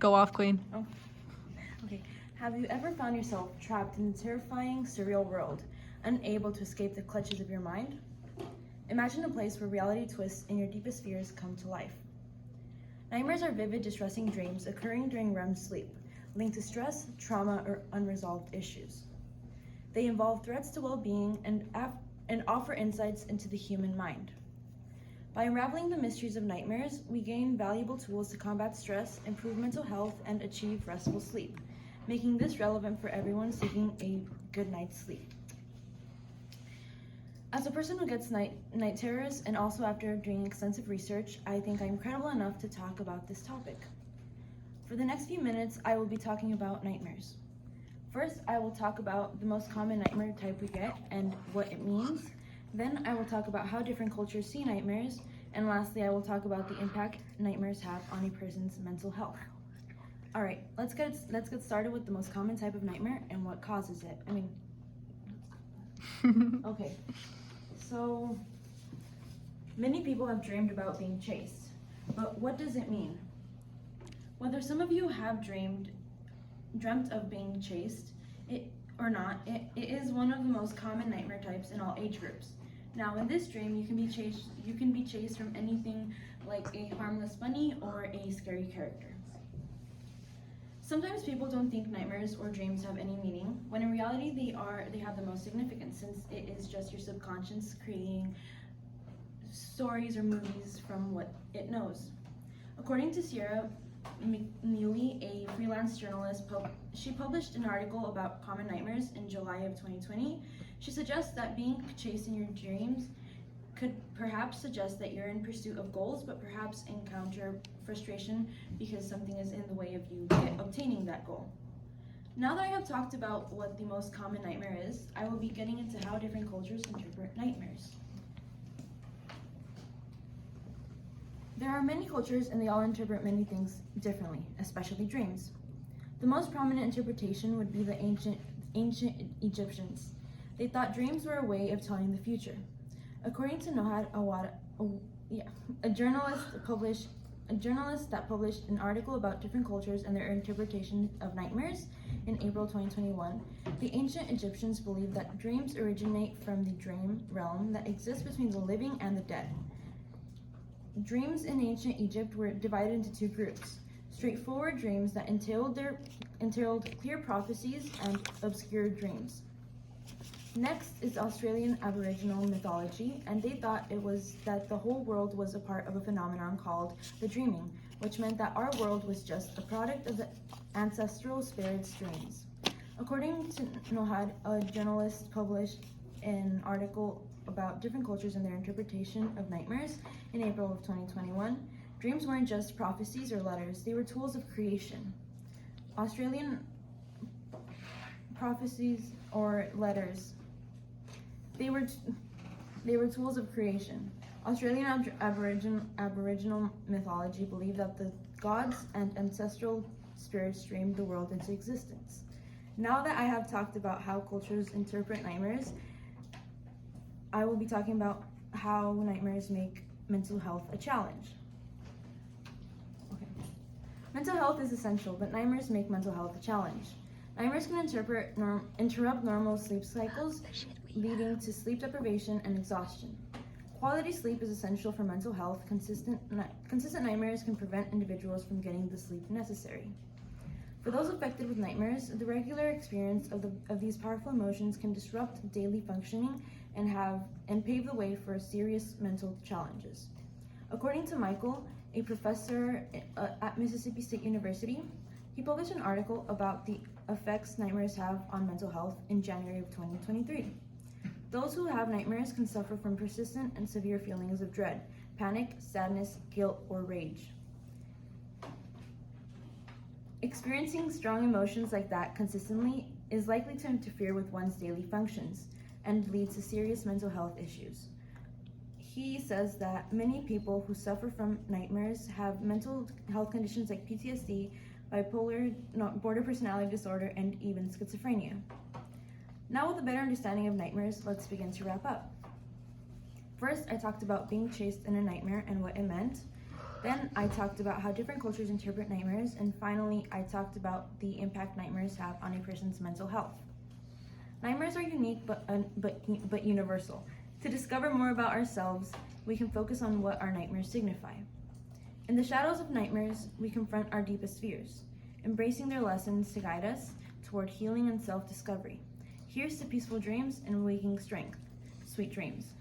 Go off, Queen. Oh. Okay. Have you ever found yourself trapped in a terrifying, surreal world, unable to escape the clutches of your mind? Imagine a place where reality twists and your deepest fears come to life. Nightmares are vivid, distressing dreams occurring during REM sleep, linked to stress, trauma, or unresolved issues. They involve threats to well-being and offer insights into the human mind. By unraveling the mysteries of nightmares, we gain valuable tools to combat stress, improve mental health, and achieve restful sleep, making this relevant for everyone seeking a good night's sleep. As a person who gets night terrors, and also after doing extensive research, I think I'm credible enough to talk about this topic. For the next few minutes, I will be talking about nightmares. First, I will talk about the most common nightmare type we get and what it means. Then I will talk about how different cultures see nightmares. And lastly, I will talk about the impact nightmares have on a person's mental health. All right, let's get started with the most common type of nightmare and what causes it. Okay. So, many people have dreamed about being chased, but what does it mean? Whether some of you have dreamt of being chased or not, it is one of the most common nightmare types in all age groups. Now, in this dream, you can be chased from anything like a harmless bunny or a scary character. Sometimes people don't think nightmares or dreams have any meaning, when in reality they have the most significance, since it is just your subconscious creating stories or movies from what it knows. According to Sierra Muley, a freelance journalist, she published an article about common nightmares in July of 2020. She suggests that being chased in your dreams could perhaps suggest that you're in pursuit of goals, but perhaps encounter frustration because something is in the way of you obtaining that goal. Now that I have talked about what the most common nightmare is, I will be getting into how different cultures interpret nightmares. There are many cultures and they all interpret many things differently, especially dreams. The most prominent interpretation would be the ancient Egyptians. They thought dreams were a way of telling the future. According to Nohad Awada, a journalist that published an article about different cultures and their interpretation of nightmares in April 2021, the ancient Egyptians believed that dreams originate from the dream realm that exists between the living and the dead. Dreams in ancient Egypt were divided into two groups: straightforward dreams that entailed clear prophecies and obscure dreams. Next is Australian Aboriginal mythology, and they thought it was that the whole world was a part of a phenomenon called the dreaming, which meant that our world was just a product of the ancestral spirits' dreams. According to Nohad, a journalist published an article about different cultures and their interpretation of nightmares in April of 2021, dreams weren't just prophecies or letters, they were tools of creation. Australian prophecies or letters, they were tools of creation. Australian Aboriginal mythology believed that the gods and ancestral spirits dreamed the world into existence. Now that I have talked about how cultures interpret nightmares, I will be talking about how nightmares make mental health a challenge. Okay. Mental health is essential, but nightmares make mental health a challenge. Nightmares can interrupt normal sleep cycles, leading to sleep deprivation and exhaustion. Quality sleep is essential for mental health. Consistent nightmares can prevent individuals from getting the sleep necessary. For those affected with nightmares, the regular experience of these powerful emotions can disrupt daily functioning and pave the way for serious mental challenges. According to Michael, a professor at Mississippi State University, he published an article about the effects nightmares have on mental health in January of 2023. Those who have nightmares can suffer from persistent and severe feelings of dread, panic, sadness, guilt, or rage. Experiencing strong emotions like that consistently is likely to interfere with one's daily functions and lead to serious mental health issues. He says that many people who suffer from nightmares have mental health conditions like PTSD, bipolar, border personality disorder, and even schizophrenia. Now, with a better understanding of nightmares, let's begin to wrap up. First, I talked about being chased in a nightmare and what it meant. Then I talked about how different cultures interpret nightmares, and finally I talked about the impact nightmares have on a person's mental health. Nightmares are unique but universal. To discover more about ourselves, we can focus on what our nightmares signify. In the shadows of nightmares, we confront our deepest fears, embracing their lessons to guide us toward healing and self-discovery. Here's to peaceful dreams and waking strength. Sweet dreams.